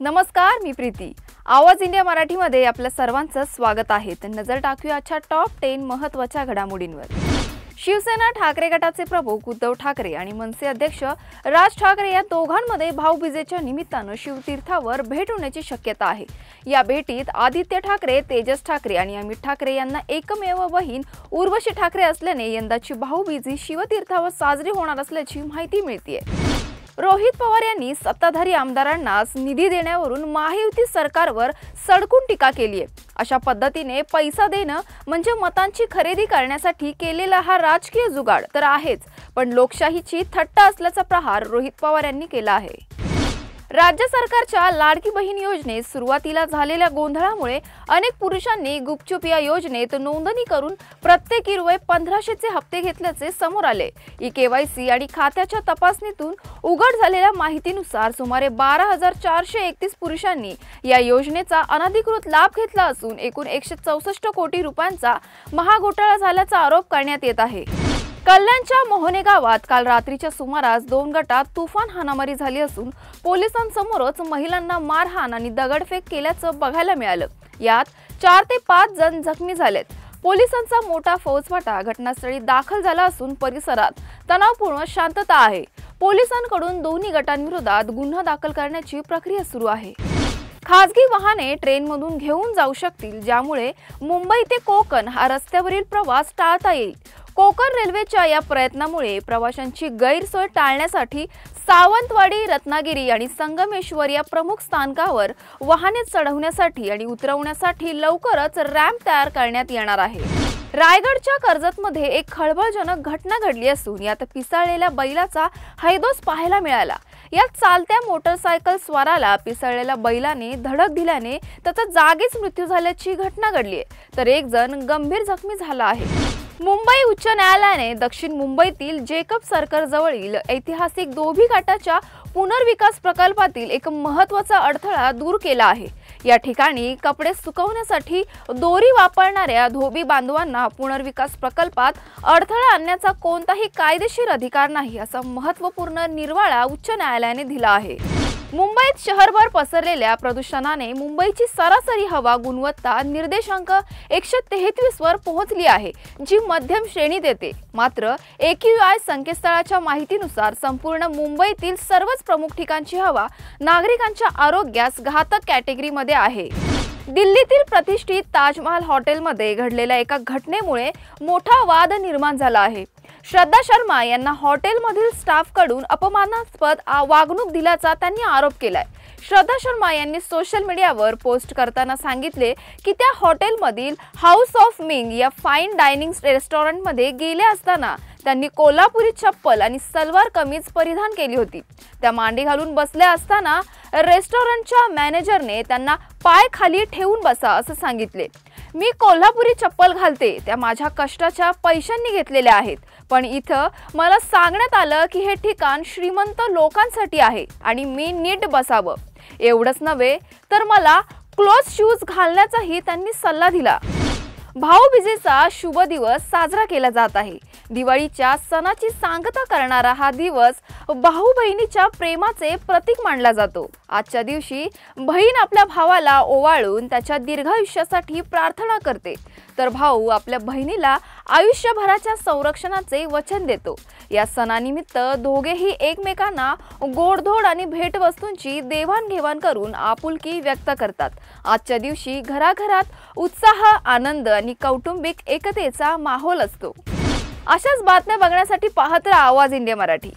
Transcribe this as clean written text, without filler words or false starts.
नमस्कार, मी प्रीती। आवाज इंडिया मराठीमध्ये आपल्या सर्वांचं स्वागत आहे। तर नजर टाकूया आजच्या टॉप 10 महत्त्वाच्या घडामोडींवर। शिवसेना ठाकरे गटाचे प्रमुख उद्धव ठाकरे आणि मनसे अध्यक्ष राज ठाकरे या दोघांमध्ये भाऊबीजेच्या निमित्तानं शिवतीर्थावर भेट होण्याची शक्यता आहे। या भेटीत आदित्य ठाकरे, तेजस ठाकरे आणि अमित ठाकरे यांना एकमेव बहीण उर्वशी ठाकरे असल्याने यंदाची भाऊबीज शिवतीर्थावर साजरी होणार असल्याची माहिती मिळतेय। रोहित पवार यांनी सत्ताधारी आमदारांना निधी देण्यावरून महायुती सरकारवर सडकून टीका केली आहे। अशा पद्धतीने पैसा देणं म्हणजे मतांची खरेदी करण्यासाठी केलेला हा राजकीय जुगाड तर आहेच, पण लोकशाहीची थट्टा असल्याचा प्रहार रोहित पवार यांनी केला आहे। राज्य सरकारच्या लाडकी बहीण योजनेत सुरुवातीला झालेल्या गोंधळामुळे अनेक पुरुषांनी गुपचूप या योजनेत नोंदणी करून प्रत्येकी ₹1500चे हप्ते घेतल्याचे समोर आले। ई-केवायसी आणि खात्याच्या तपासणीतून उघड झालेल्या माहितीनुसार सुमारे 12,431 पुरुषांनी या योजनेचा अनधिकृत लाभ घेतला असून एकूण 164 कोटी रुपयांचा महाघोटाळा झाल्याचा आरोप करण्यात येत आहे। कल्याणच्या मोहने गावात काल रात्रीच्या सुमारास 2 गटात तुफान हाणामारी झाली असून पोलिसांसमोरच महिलांना मारहाण आणि दगडफेक केल्याचं बघायला मिळालं। यात 4 ते 5 जण जखमी झालेत। पोलिसांचा मोठा फौजफाटा घटनास्थळी दाखल झाला असून परिसरात तणावपूर्ण शांतता आहे। पोलिसांकडून दोन्ही गटांविरोधात गुन्हा दाखल करण्याची प्रक्रिया सुरू आहे। खासगी वाहने ट्रेनमधून घेऊन जाऊ शकतील, ज्यामुळे मुंबई ते कोकण हा रस्त्यावरील प्रवास टाळता येईल। कोकण रेल्वेच्या या प्रयत्नामुळे प्रवाशांची गैरसोय टाळण्यासाठी सावंतवाडी, रत्नागिरी आणि संगमेश्वर या प्रमुख स्थानकावर वाहने चढवण्यासाठी आणि उतरवण्यासाठी लवकरच रॅम्प तयार करण्यात येणार आहे। रायगडच्या कर्जतमध्ये एक खळबळजनक घटना घडली असून यात पिसाळलेल्या बैलाचा हैदोस पाहायला मिळाला। यात चालत्या मोटरसायकल स्वाराला पिसाळलेल्या बैलाने धडक दिल्याने त्याचा जागीच मृत्यू झाल्याची घटना घडली आहे, तर एक जण गंभीर जखमी झाला आहे। मुंबई उच्च न्यायालयाने दक्षिण मुंबईतील जेकब सर्कल जवळील ऐतिहासिक धोबी घाटाच्या पुनर्विकास प्रकल्पातील एक महत्त्वाचा अडथळा दूर केला आहे। या ठिकाणी कपडे सुकवण्यासाठी दोरी वापरणाऱ्या धोबी बांधवांना पुनर्विकास प्रकल्पात अडथळा आणण्याचा कोणताही कायदेशीर अधिकार नाही, असा महत्त्वपूर्ण निर्वाळा उच्च न्यायालयाने दिला आहे। मुंबईत शहरभर पसरलेल्या प्रदूषणाने मुंबईची सरासरी हवा गुणवत्ता निर्देशांक 133 वर पोहोचली आहे, जी मध्यम श्रेणीत येते। मात्र AQI संकेतस्थळाच्या माहितीनुसार संपूर्ण मुंबईतील सर्वच प्रमुख ठिकाणची हवा नागरिकांच्या आरोग्यास घातक कॅटेगरीमध्ये आहे। दिल्लीतील प्रतिष्ठित ताजमहाल हॉटेलमध्ये घडलेल्या एका घटनेमुळे मोठा वाद निर्माण झाला आहे। श्रद्धा शर्मा यांना हॉटेलमधील स्टाफकडून अपमानास्पद वागणूक दिल्याचा त्यांनी आरोप केलाय। श्रद्धा शर्मा यांनी सोशल मीडियावर पोस्ट करताना सांगितले की त्या हॉटेलमधील हाऊस ऑफ मिंग या फाईन डायनिंग रेस्टॉरंटमध्ये गेले असताना त्यांनी कोल्हापुरी चप्पल आणि सलवार कमीज परिधान केली होती। त्या मांडी घालून बसल्या असताना रेस्टॉरंटच्या मॅनेजरने त्यांना पाय खाली ठेवून बसा असं सांगितले। मी कोल्हापुरी चप्पल घालते, त्या माझ्या कष्टाच्या पैशांनी घेतलेल्या आहेत, पण इथं मला सांगण्यात आलं की हे ठिकाण श्रीमंत लोकांसाठी आहे आणि मी नीट बसावं। एवढंच नव्हे तर मला क्लोज शूज घालण्याचाही त्यांनी सल्ला दिला। भाऊबीजेचा शुभ दिवस साजरा केला जात आहे। दिवाळीच्या सणाची सांगता करणारा हा दिवस भाऊ बहिणीच्या प्रेमाचे प्रतीक मानला जातो। आजच्या दिवशी बहीण आपल्या भावाला ओवाळून त्याच्या दीर्घायुष्यासाठी प्रार्थना करते, तर भाऊ आपल्या बहिणीला आयुष्यभराच्या संरक्षणाचे वचन देतो। या सणानिमित्त दोघेही एकमेकांना गोडधोड आणि भेटवस्तूंची देवाणघेवाण करून आपुलकी व्यक्त करतात। आजच्या दिवशी घराघरात उत्साह, आनंद आणि कौटुंबिक एकतेचा माहोल असतो। अशाच बातम्या बघण्यासाठी पाहत राहा आवाज इंडिया मराठी।